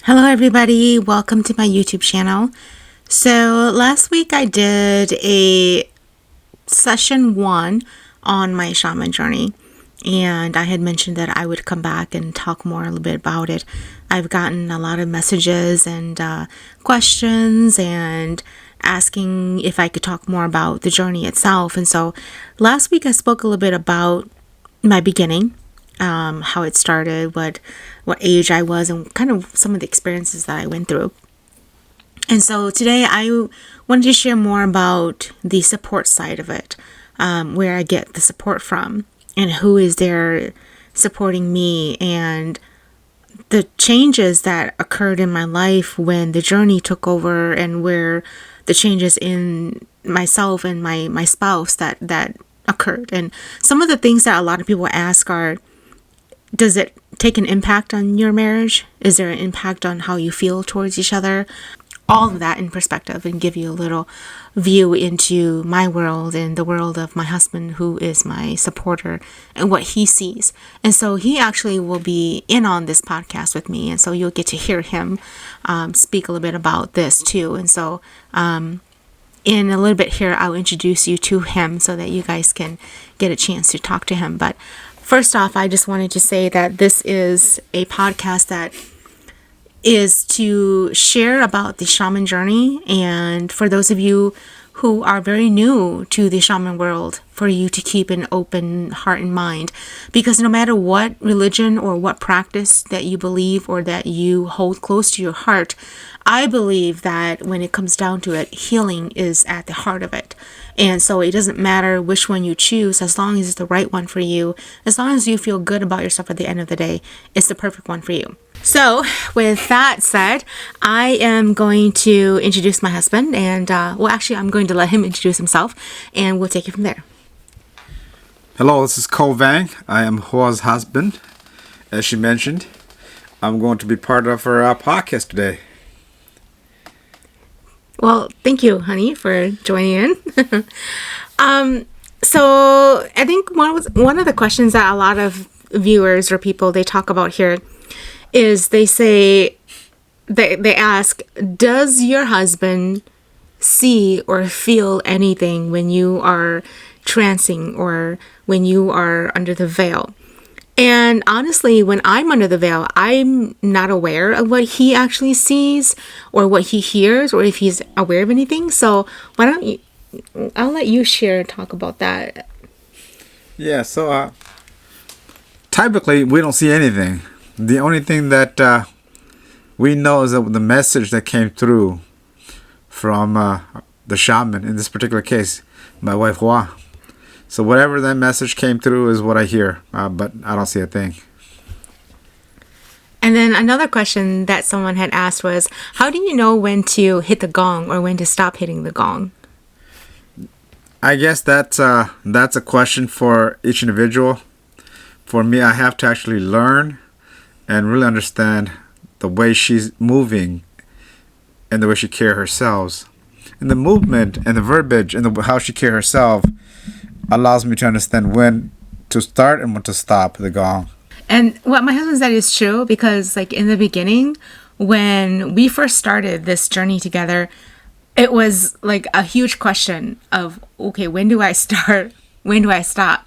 Hello everybody, welcome to my YouTube channel. So last week I did a session 1 on my shaman journey, and I had mentioned that I would come back and talk more a little bit about it. I've gotten a lot of messages and questions and asking if I could talk more about the journey itself. And so last week I spoke a little bit about my beginning, how it started, what age I was, and kind of some of the experiences that I went through. And so today I wanted to share more about the support side of it, where I get the support from and who is there supporting me, and the changes that occurred in my life when the journey took over, and where the changes in myself and my spouse that occurred. And some of the things that a lot of people ask are, does it take an impact on your marriage? Is there an impact on how you feel towards each other? All of that in perspective, and give you a little view into my world and the world of my husband, who is my supporter, and what he sees. And so he actually will be in on this podcast with me, and so you'll get to hear him speak a little bit about this too. And so in a little bit here, I'll introduce you to him so that you guys can get a chance to talk to him. But first off, I just wanted to say that this is a podcast that is to share about the shaman journey, and for those of you who are very new to the shaman world, for you to keep an open heart and mind, because no matter what religion or what practice that you believe or that you hold close to your heart, I believe that when it comes down to it, healing is at the heart of it. And so it doesn't matter which one you choose, as long as it's the right one for you, as long as you feel good about yourself at the end of the day, it's the perfect one for you. So with that said, I am going to introduce my husband, and I'm going to let him introduce himself, and we'll take it from there. Hello, this is Ko Vang. I am Hua's husband. As she mentioned, I'm going to be part of her podcast today. Well, thank you, honey, for joining in. So I think one of the questions that a lot of viewers or people they talk about here is they ask, does your husband see or feel anything when you are trancing or when you are under the veil? And honestly, when I'm under the veil, I'm not aware of what he actually sees or what he hears, or if he's aware of anything. So why don't you, I'll let you talk about that. Yeah, so typically we don't see anything. The only thing that we know is that the message that came through from the shaman, in this particular case, my wife Hua. So whatever that message came through is what I hear, but I don't see a thing. And then another question that someone had asked was, how do you know when to hit the gong or when to stop hitting the gong? I guess that's a question for each individual. For me, I have to actually learn and really understand the way she's moving and the way she carries herself. And the movement and the verbiage and how she carries herself allows me to understand when to start and when to stop the gong. And what my husband said is true, because like in the beginning, when we first started this journey together, it was like a huge question of, okay, when do I start? When do I stop?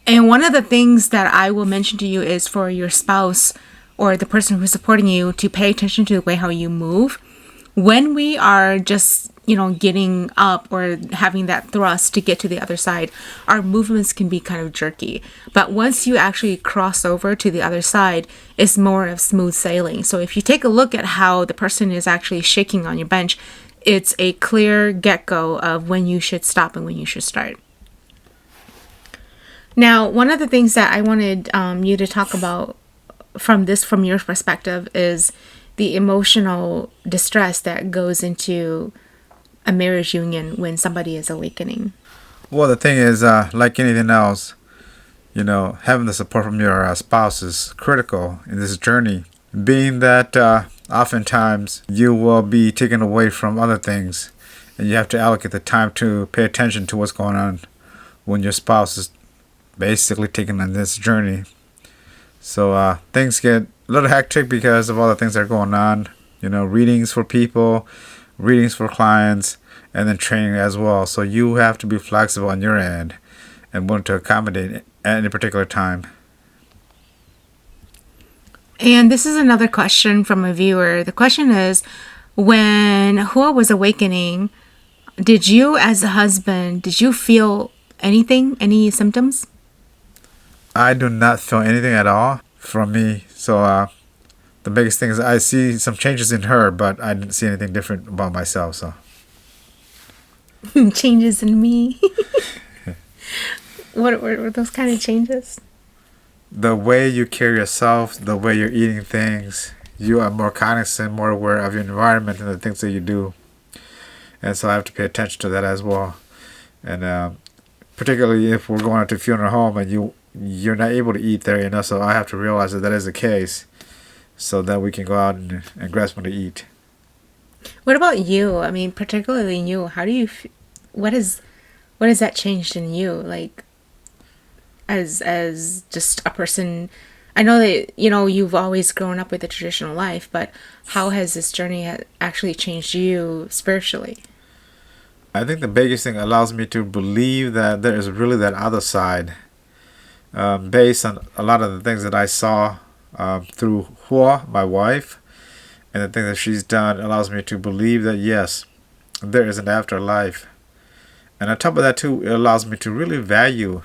And one of the things that I will mention to you is for your spouse or the person who's supporting you to pay attention to the way how you move. When we are just, getting up or having that thrust to get to the other side, our movements can be kind of jerky. But once you actually cross over to the other side, it's more of smooth sailing. So if you take a look at how the person is actually shaking on your bench, it's a clear get-go of when you should stop and when you should start. Now, one of the things that I wanted you to talk about from your perspective is the emotional distress that goes into a marriage union when somebody is awakening. Well, the thing is, like anything else, having the support from your spouse is critical in this journey, being that oftentimes you will be taken away from other things, and you have to allocate the time to pay attention to what's going on when your spouse is basically taken on this journey. So things get a little hectic because of all the things that are going on. You know, readings for people, readings for clients, and then training as well. So you have to be flexible on your end and willing to accommodate at any particular time. And this is another question from a viewer. The question is, when Hua was awakening, did you, as a husband, did you feel anything, any symptoms? I do not feel anything at all from me. So the biggest thing is I see some changes in her, but I didn't see anything different about myself. So Changes in me. What were those kind of changes? the way you carry yourself, the way you're eating things, you are more cognizant, more aware of your environment and the things that you do. And so I have to pay attention to that as well. And particularly if we're going out to a funeral home and you're not able to eat there, so I have to realize that that is the case, so that we can go out and grab something to eat. What about you? I mean, particularly you. How do you? What has that changed in you? Like, as just a person. I know that you've always grown up with a traditional life, but how has this journey actually changed you spiritually? I think the biggest thing allows me to believe that there is really that other side, based on a lot of the things that I saw through Hua, my wife, and the things that she's done allows me to believe that yes, there is an afterlife. And on top of that too, it allows me to really value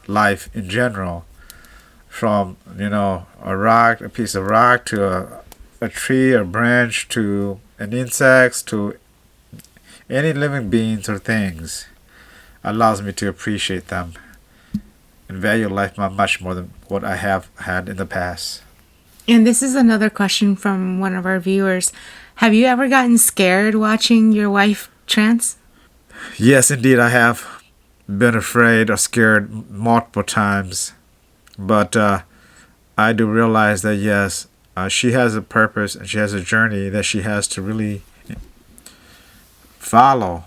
life in general, from a piece of rock to a tree, a branch, to an insects, to any living beings or things, allows me to appreciate them and value life much more than what I have had in the past. And this is another question from one of our viewers. Have you ever gotten scared watching your wife trance? Yes, indeed, I have been afraid or scared multiple times, but I do realize that yes, she has a purpose and she has a journey that she has to really follow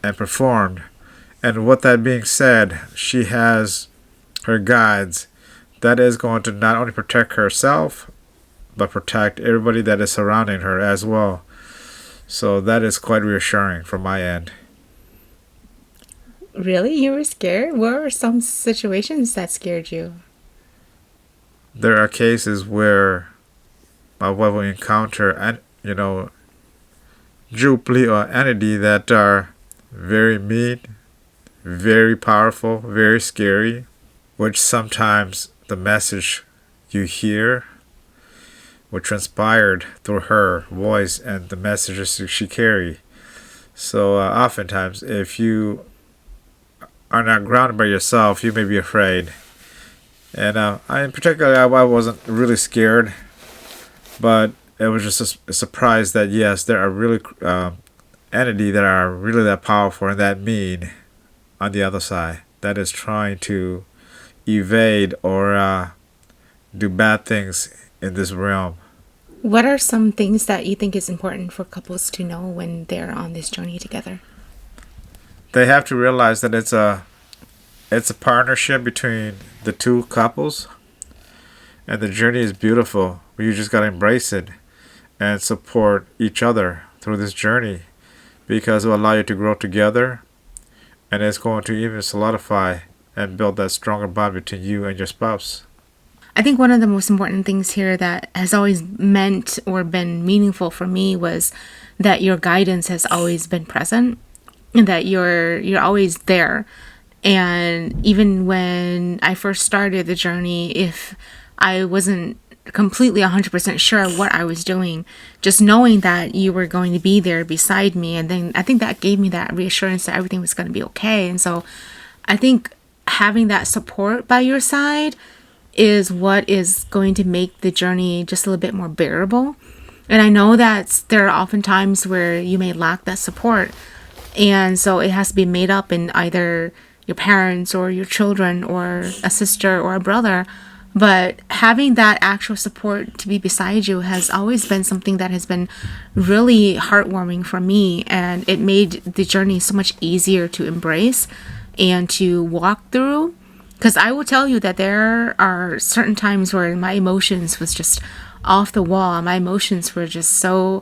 and perform. And with that being said, she has her guides that is going to not only protect herself, but protect everybody that is surrounding her as well. So that is quite reassuring from my end. Really? You were scared? What were some situations that scared you? There are cases where my wife will encounter, Jubilee or entity that are very mean, very powerful, very scary, which sometimes the message you hear were transpired through her voice and the messages she carry. So oftentimes, if you are not grounded by yourself, you may be afraid. And in particular, I wasn't really scared, but it was just a surprise that yes, there are really entity that are really that powerful and that mean on the other side that is trying to evade or do bad things in this realm. What are some things that you think is important for couples to know when they're on this journey together? They have to realize that it's a partnership between the two couples, and the journey is beautiful. You just gotta embrace it and support each other through this journey, because it will allow you to grow together, and it's going to even solidify and build that stronger bond between you and your spouse. I think one of the most important things here that has always meant or been meaningful for me was that your guidance has always been present, and that you're always there. And even when I first started the journey, if I wasn't completely 100% sure what I was doing, just knowing that you were going to be there beside me, and then I think that gave me that reassurance that everything was going to be okay. And so I think having that support by your side is what is going to make the journey just a little bit more bearable. And I know that there are often times where you may lack that support, and so it has to be made up in either your parents or your children or a sister or a brother. But having that actual support to be beside you has always been something that has been really heartwarming for me, and it made the journey so much easier to embrace and to walk through. Because I will tell you that there are certain times where my emotions was just off the wall. My emotions were just so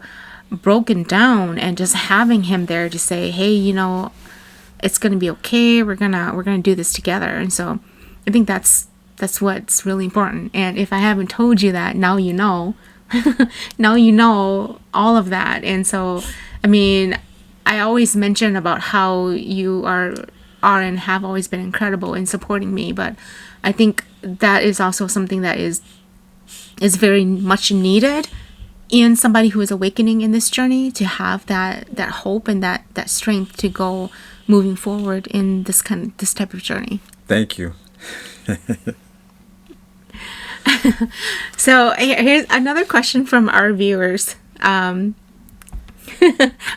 broken down, and just having him there to say, "Hey, it's gonna be okay. We're gonna do this together." And so, I think that's what's really important. And if I haven't told you that, now you know. Now you know all of that. And so, I mean, I always mention about how you are and have always been incredible in supporting me, but I think that is also something that is very much needed in somebody who is awakening in this journey, to have that hope and that strength to go moving forward in this type of journey. Thank you. So here's another question from our viewers.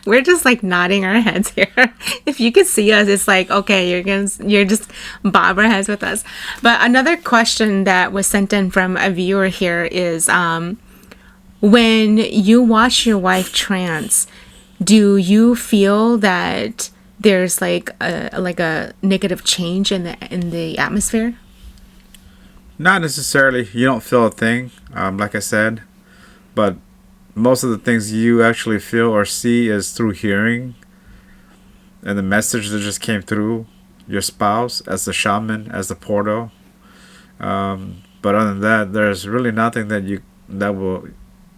We're just like nodding our heads here. If you could see us, it's like, okay, you're just bob our heads with us. But another question that was sent in from a viewer here is, when you watch your wife trance, do you feel that there's like a negative change in the atmosphere? Not necessarily. You don't feel a thing, like I said, but most of the things you actually feel or see is through hearing, and the message that just came through your spouse as the shaman, as the portal. But other than that, there's really nothing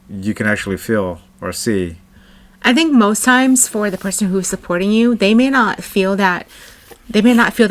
you can actually feel or see. I think most times for the person who's supporting you, they may not feel that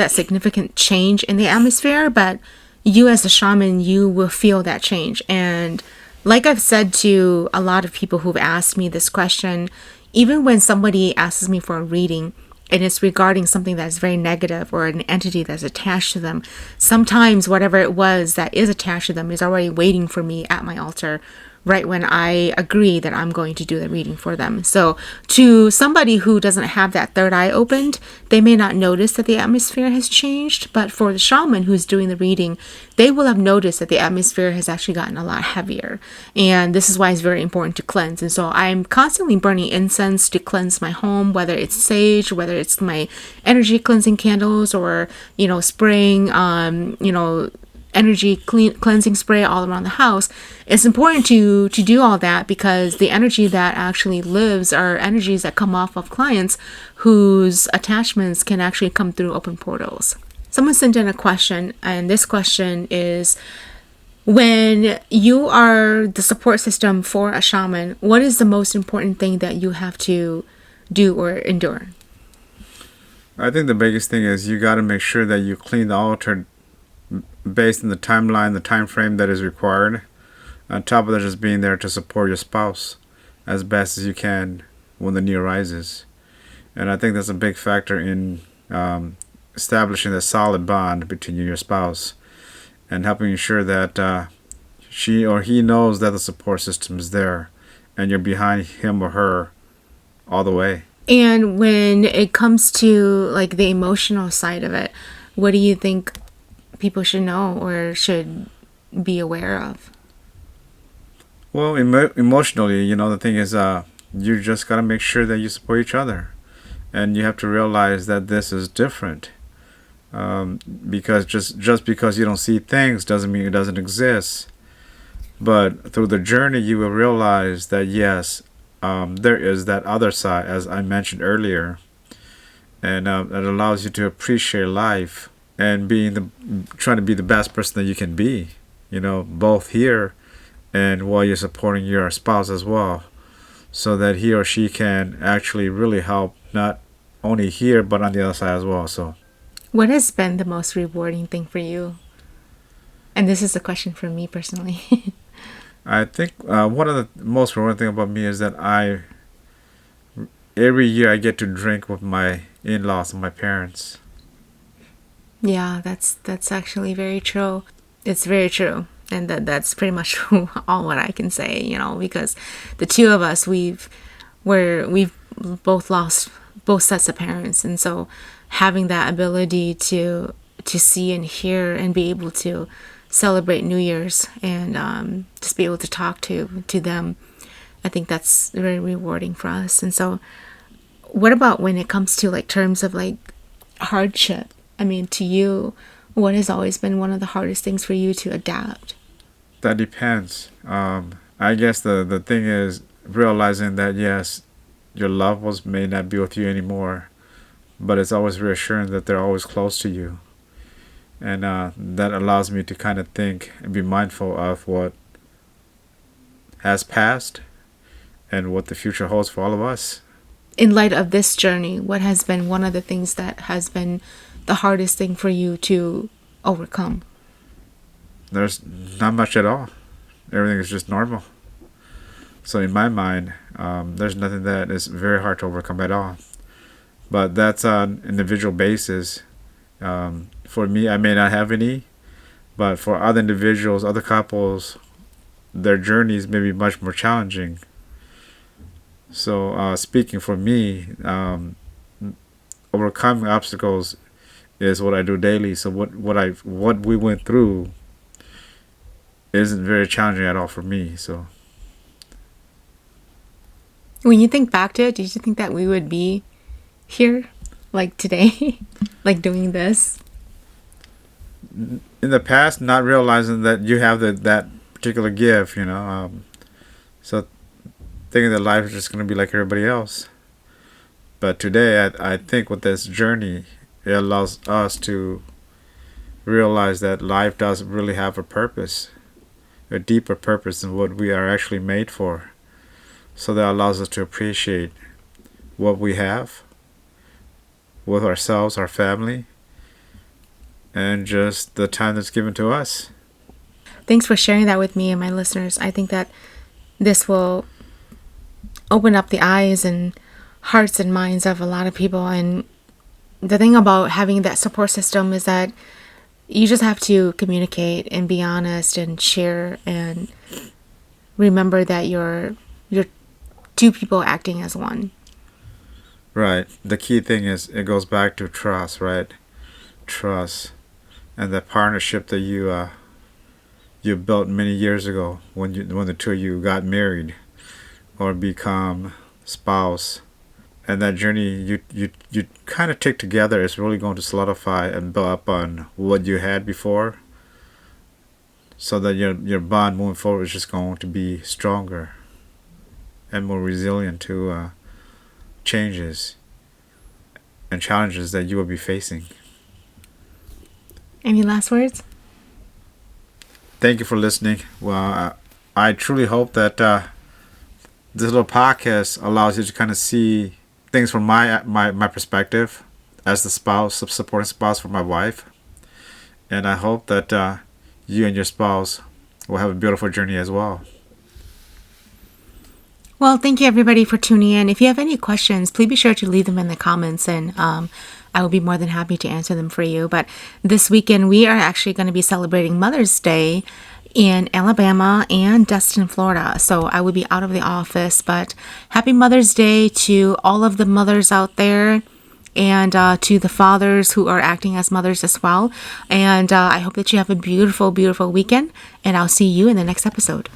significant change in the atmosphere, but you as a shaman, you will feel that change. And like I've said to a lot of people who've asked me this question, even when somebody asks me for a reading and it's regarding something that's very negative or an entity that's attached to them, sometimes whatever it was that is attached to them is already waiting for me at my altar right when I agree that I'm going to do the reading for them. So to somebody who doesn't have that third eye opened, they may not notice that the atmosphere has changed. But for the shaman who's doing the reading, they will have noticed that the atmosphere has actually gotten a lot heavier. And this is why it's very important to cleanse. And so I'm constantly burning incense to cleanse my home, whether it's sage, whether it's my energy cleansing candles, or, spraying, energy cleansing spray all around the house. It's important to do all that, because the energy that actually lives are energies that come off of clients whose attachments can actually come through open portals. Someone sent in a question, and this question is, when you are the support system for a shaman, what is the most important thing that you have to do or endure? I think the biggest thing is you got to make sure that you clean the altar based on the timeline, the time frame that is required. On top of that, just being there to support your spouse as best as you can when the need arises. And I think that's a big factor in establishing a solid bond between you and your spouse, and helping ensure that she or he knows that the support system is there and you're behind him or her all the way. And when it comes to like the emotional side of it, what do you think people should know or should be aware of? Well, emotionally, the thing is, you just got to make sure that you support each other. And you have to realize that this is different. Because just because you don't see things doesn't mean it doesn't exist. But through the journey, you will realize that, yes, there is that other side, as I mentioned earlier. And it allows you to appreciate life and trying to be the best person that you can be, both here and while you're supporting your spouse as well, so that he or she can actually really help, not only here but on the other side as well. So, what has been the most rewarding thing for you? And this is a question for me personally. I think one of the most rewarding thing about me is that every year I get to drink with my in-laws and my parents. Yeah, that's actually very true. It's very true. And that's pretty much all what I can say, because the two of us, we've both lost both sets of parents. And so having that ability to see and hear and be able to celebrate New Year's and just be able to talk to them, I think that's very rewarding for us. And so what about when it comes to like terms of like hardship? I mean, to you, What has always been one of the hardest things for you to adapt? That depends. I guess the thing is realizing that yes, your loved ones may not be with you anymore, but it's always reassuring that they're always close to you, and that allows me to kind of think and be mindful of what has passed and what the future holds for all of us. In light of this journey, what has been one of the things that has been the hardest thing for you to overcome? There's not much at all. Everything is just normal. So in my mind, there's nothing that is very hard to overcome at all. But that's on an individual basis. For me, I may not have any, but for other individuals, other couples, their journeys may be much more challenging. So speaking for me, overcoming obstacles is what I do daily. So what we went through isn't very challenging at all for me. So When you think back to it, did you think that we would be here like today, like doing this? in the past, not realizing that you have that particular gift, so thinking that life is just going to be like everybody else. But today, I think with this journey, it allows us to realize that life does really have a purpose, a deeper purpose than what we are actually made for. So that allows us to appreciate what we have with ourselves, our family, and just the time that's given to us. Thanks for sharing that with me and my listeners. I think that this will open up the eyes and hearts and minds of a lot of people. And the thing about having that support system is that you just have to communicate and be honest and share and remember that you're two people acting as one. Right. The key thing is it goes back to trust, right? Trust, and the partnership that you built many years ago when the two of you got married or become spouse, and that journey you kind of take together is really going to solidify and build up on what you had before, so that your bond moving forward is just going to be stronger and more resilient to changes and challenges that you will be facing. Any last words? Thank you for listening. Well, I truly hope that this little podcast allows you to kind of see things from my perspective as the supporting spouse for my wife. And I hope that you and your spouse will have a beautiful journey as well. Well, thank you everybody for tuning in. If you have any questions, please be sure to leave them in the comments, and I will be more than happy to answer them for you. But this weekend, we are actually going to be celebrating Mother's Day in Alabama and Destin, Florida. So I will be out of the office, but happy Mother's Day to all of the mothers out there, and to the fathers who are acting as mothers as well. And I hope that you have a beautiful, beautiful weekend, and I'll see you in the next episode.